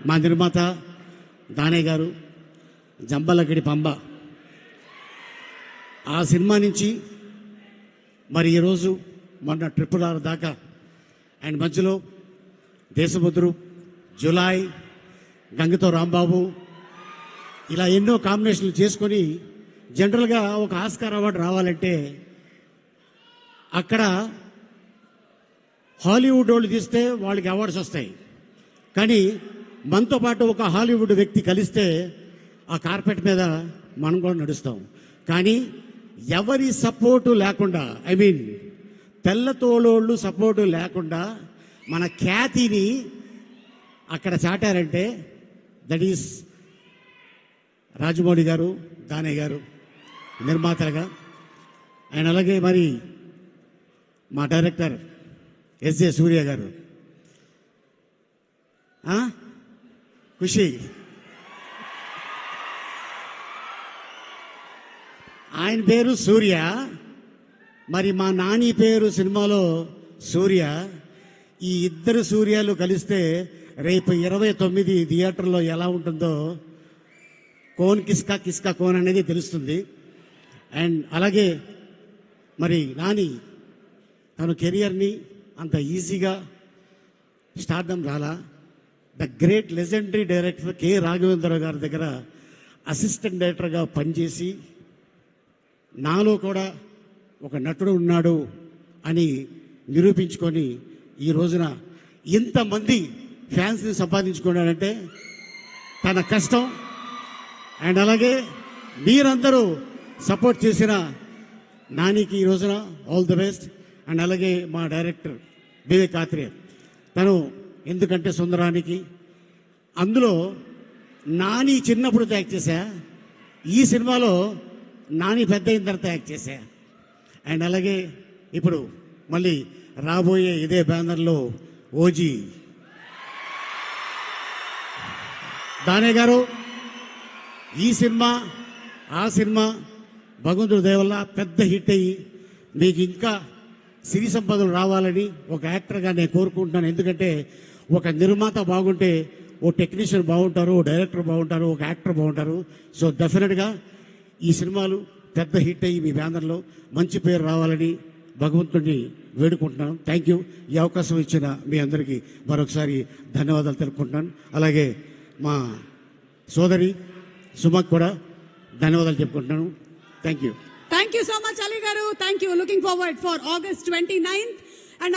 మా నిర్మాత దానయ్య గారు, జంబలగడి పంబ. ఆ సినిమా నుంచి మరి ఈరోజు మొన్న RRR దాకా అండ్ మధ్యలో దేశముద్రు, జులాయ్, గంగతో రాంబాబు ఇలా ఎన్నో కాంబినేషన్లు చేసుకొని జనరల్గా ఒక ఆస్కార్ అవార్డు రావాలంటే అక్కడ హాలీవుడ్ వాళ్ళు తీస్తే వాళ్ళకి అవార్డ్స్ వస్తాయి. కానీ మనతో పాటు ఒక హాలీవుడ్ వ్యక్తి కలిస్తే ఆ కార్పెట్ మీద మనం కూడా నడుస్తాం. కానీ ఎవరి సపోర్టు లేకుండా, ఐ మీన్ తెల్లతోళోళ్ళు సపోర్టు లేకుండా మన ఖ్యాతిని అక్కడ చాటారంటే దట్ ఈస్ రాజమౌళి గారు, దానయ్య గారు నిర్మాతలుగా. అండ్ అలాగే మరి మా డైరెక్టర్ ఎస్జే సూర్య గారు, ఖుషి, ఆయన పేరు సూర్య, మరి మా నాని పేరు సినిమాలో సూర్య. ఈ ఇద్దరు సూర్యాలు కలిస్తే రేపు 29 థియేటర్లో ఎలా ఉంటుందో కోన్ కిస్కా కిస్కా కోన్ అనేది తెలుస్తుంది. అండ్ అలాగే మరి నాని తన కెరియర్ని అంత ఈజీగా స్టార్డమ్ రాలా. The great legendary director K Raghavendra Rao గారి దగ్గర అసిస్టెంట్ డైరెక్టర్గా పనిచేసి నాలో కూడా ఒక నటుడు ఉన్నాడు అని నిరూపించుకొని ఈ రోజున ఇంతమంది ఫ్యాన్స్ని సంపాదించుకున్నాడంటే తన కష్టం. అండ్ అలాగే మీరందరూ సపోర్ట్ చేసిన నానికి ఈ రోజున ఆల్ ది బెస్ట్. అండ్ అలాగే మా డైరెక్టర్ వివేక్ ఆత్రేయ, తను ఎందుకంటే సుందరానికి అందులో నాని చిన్నప్పుడు యాక్ట్ చేశా, ఈ సినిమాలో నాని పెద్ద అయిన తర్వాత యాక్ట్ చేశా. అండ్ అలాగే ఇప్పుడు మళ్ళీ రాబోయే ఇదే బ్యానర్లో ఓజీ దానయ్య గారు. ఈ సినిమా ఆ సినిమా భగవంతుడి దయ వల్ల పెద్ద హిట్ అయ్యి మీకు ఇంకా సిరి సంపదలు రావాలని ఒక యాక్టర్గా నేను కోరుకుంటున్నాను. ఎందుకంటే ఒక నిర్మాత బాగుంటే ఓ టెక్నీషియన్ బాగుంటారు, ఓ డైరెక్టర్ బాగుంటారు, ఒక యాక్టర్ బాగుంటారు. సో డెఫినెట్గా ఈ సినిమాలు పెద్ద హిట్ అయ్యి మీ బ్యానర్లో మంచి పేరు రావాలని భగవంతుడిని వేడుకుంటున్నాను. Thank you. ఈ అవకాశం ఇచ్చిన మీ అందరికీ మరొకసారి ధన్యవాదాలు తెలుపుకుంటున్నాను. అలాగే మా సోదరి సుమక్ కూడా ధన్యవాదాలు చెప్పుకుంటున్నాను. Thank you. Thank you so much, Ali Garu. Thank you. Looking forward for August 29th. And